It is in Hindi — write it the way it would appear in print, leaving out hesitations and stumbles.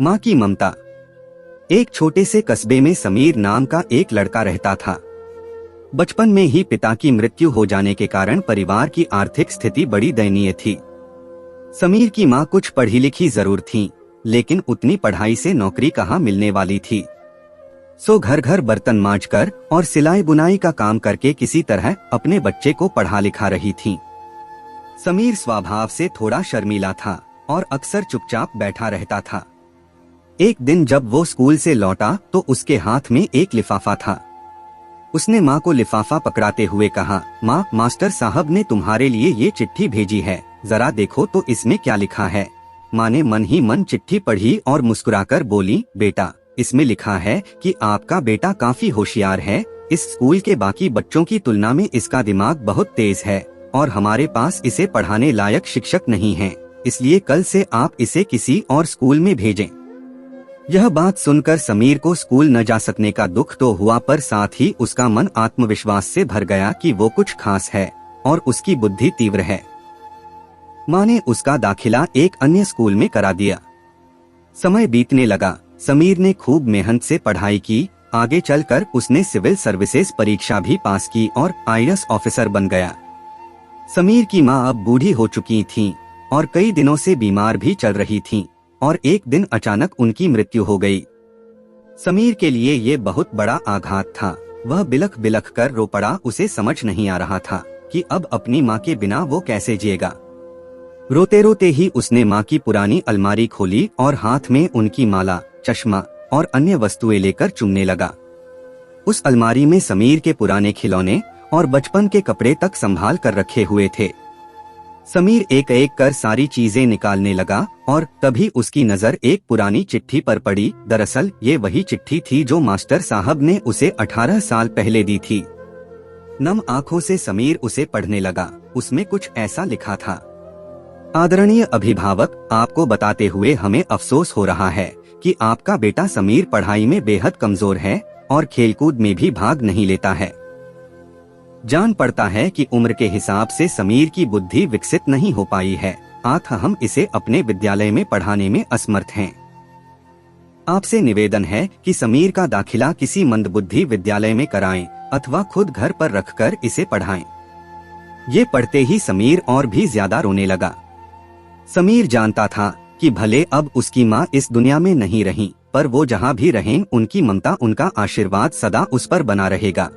माँ की ममता। एक छोटे से कस्बे में समीर नाम का एक लड़का रहता था। बचपन में ही पिता की मृत्यु हो जाने के कारण परिवार की आर्थिक स्थिति बड़ी दयनीय थी। समीर की माँ कुछ पढ़ी लिखी जरूर थीं, लेकिन उतनी पढ़ाई से नौकरी कहाँ मिलने वाली थी। सो घर घर बर्तन मांजकर और सिलाई बुनाई का काम करके किसी तरह अपने बच्चे को पढ़ा लिखा रही थीं। समीर स्वभाव से थोड़ा शर्मीला था और अक्सर चुपचाप बैठा रहता था। एक दिन जब वो स्कूल से लौटा तो उसके हाथ में एक लिफाफा था। उसने माँ को लिफाफा पकड़ाते हुए कहा, माँ, मास्टर साहब ने तुम्हारे लिए ये चिट्ठी भेजी है, जरा देखो तो इसमें क्या लिखा है। माँ ने मन ही मन चिट्ठी पढ़ी और मुस्कुराकर बोली, बेटा, इसमें लिखा है कि आपका बेटा काफी होशियार है। इस स्कूल के बाकी बच्चों की तुलना में इसका दिमाग बहुत तेज है और हमारे पास इसे पढ़ाने लायक शिक्षक नहीं है, इसलिए कल से आप इसे किसी और स्कूल में भेजें। यह बात सुनकर समीर को स्कूल न जा सकने का दुख तो हुआ, पर साथ ही उसका मन आत्मविश्वास से भर गया कि वो कुछ खास है और उसकी बुद्धि तीव्र है। माँ ने उसका दाखिला एक अन्य स्कूल में करा दिया। समय बीतने लगा। समीर ने खूब मेहनत से पढ़ाई की। आगे चलकर उसने सिविल सर्विसेज परीक्षा भी पास की और आईएएस ऑफिसर बन गया। समीर की माँ अब बूढ़ी हो चुकी थीं और कई दिनों से बीमार भी चल रही थीं और एक दिन अचानक उनकी मृत्यु हो गई। समीर के लिए ये बहुत बड़ा आघात था। वह बिलख बिलख कर रो पड़ा। उसे समझ नहीं आ रहा था कि अब अपनी माँ के बिना वो कैसे जिएगा। रोते रोते ही उसने माँ की पुरानी अलमारी खोली और हाथ में उनकी माला, चश्मा और अन्य वस्तुएं लेकर चुनने लगा। उस अलमारी में समीर के पुराने खिलौने और बचपन के कपड़े तक संभाल कर रखे हुए थे। समीर एक एक कर सारी चीजें निकालने लगा और तभी उसकी नजर एक पुरानी चिट्ठी पर पड़ी। दरअसल ये वही चिट्ठी थी जो मास्टर साहब ने उसे 18 साल पहले दी थी। नम आंखों से समीर उसे पढ़ने लगा। उसमें कुछ ऐसा लिखा था, आदरणीय अभिभावक, आपको बताते हुए हमें अफसोस हो रहा है कि आपका बेटा समीर पढ़ाई में बेहद कमजोर है और खेलकूद में भी भाग नहीं लेता है। जान पड़ता है कि उम्र के हिसाब से समीर की बुद्धि विकसित नहीं हो पाई है, अतः हम इसे अपने विद्यालय में पढ़ाने में असमर्थ हैं। आपसे निवेदन है कि समीर का दाखिला किसी मंदबुद्धि विद्यालय में कराएं अथवा खुद घर पर रखकर इसे पढ़ाएं। ये पढ़ते ही समीर और भी ज्यादा रोने लगा। समीर जानता था कि भले अब उसकी माँ इस दुनिया में नहीं रही, पर वो जहाँ भी रहें उनकी ममता, उनका आशीर्वाद सदा उस पर बना रहेगा।